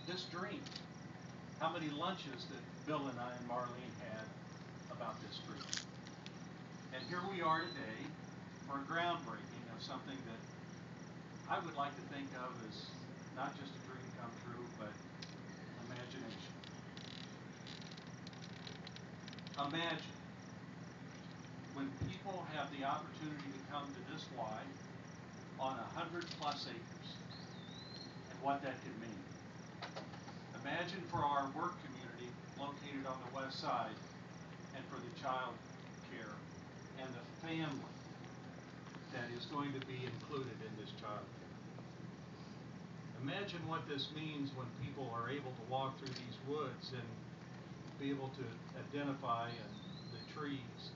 this dream. How many lunches that Bill and I and Marlene had about this dream. And here we are today for a groundbreaking of something that I would like to think of as not just a dream come true, but imagination. Imagine when people have the opportunity to come to this Y on 100+ acres and what that could mean. Imagine for our work community located on the west side and for the child care and the family that is going to be included in this child care. Imagine what this means when people are able to walk through these woods and be able to identify the trees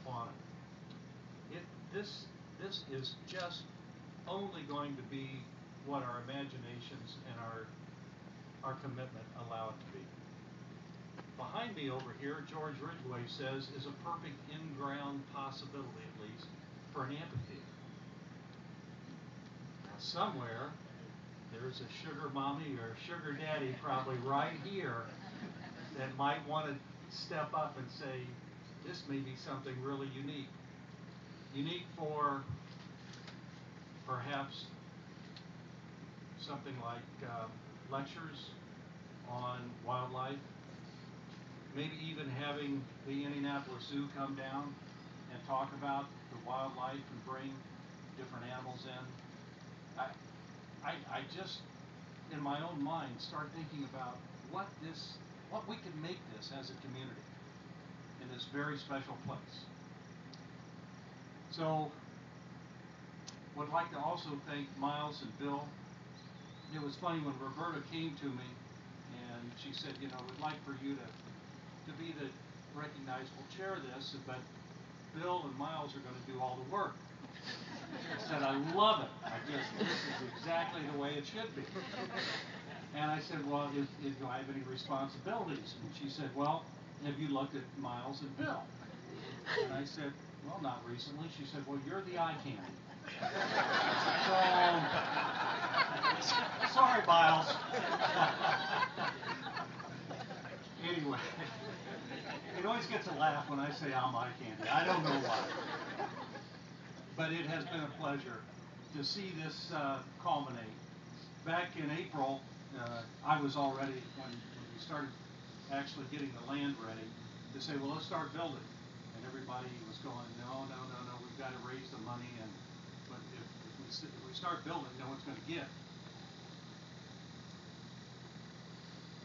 on it. This is just only going to be what our imaginations and our commitment allow it to be. Behind me over here, George Ridgway says, is a perfect in-ground possibility, at least, for an amphitheater. Now, somewhere, there's a sugar mommy or a sugar daddy probably right here that might want to step up and say, this may be something really unique. Unique for perhaps something like lectures on wildlife, maybe even having the Indianapolis Zoo come down and talk about the wildlife and bring different animals in. I just, in my own mind, start thinking about what we could make this as a community in this very special place. So, would like to also thank Miles and Bill. It was funny when Roberta came to me and she said, you know, we'd like for you to be the recognizable chair of this, but Bill and Miles are going to do all the work. I said, I love it. This is exactly the way it should be. And I said, well, do I have any responsibilities? And she said, well, have you looked at Miles and Bill? And I said, well, not recently. She said, well, you're the eye candy. So, sorry, Miles. Anyway, it always gets a laugh when I say I'm eye candy. I don't know why. But it has been a pleasure to see this culminate. Back in April, I was already, when we started actually getting the land ready, to say, well, let's start building. And everybody was going, no, we've got to raise the money. But if we start building, no one's going to get.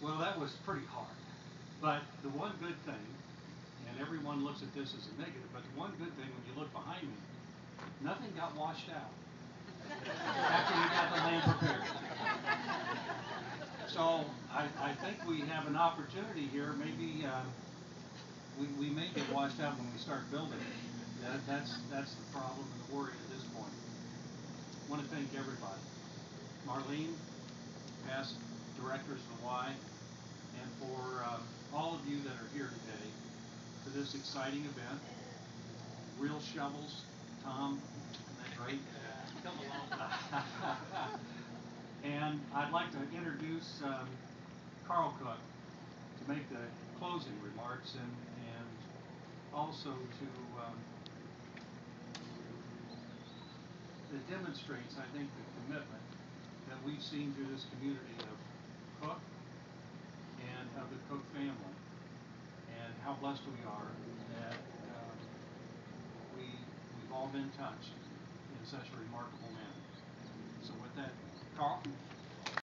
Well, that was pretty hard. But the one good thing, and everyone looks at this as a negative, but the one good thing when you look behind me, nothing got washed out after we got the land prepared. So I think we have an opportunity here. Maybe we may get washed out when we start building. That's the problem and the worry at this point. I want to thank everybody. Marlene, past directors of the Y, and for all of you that are here today for this exciting event. Real shovels, Tom, isn't that great? Come along. And I'd like to introduce Carl Cook to make the closing remarks and also to that demonstrates, I think, the commitment that we've seen through this community of Cook and of the Cook family, and how blessed we are that we've all been touched in such a remarkable manner. So with that, Carl?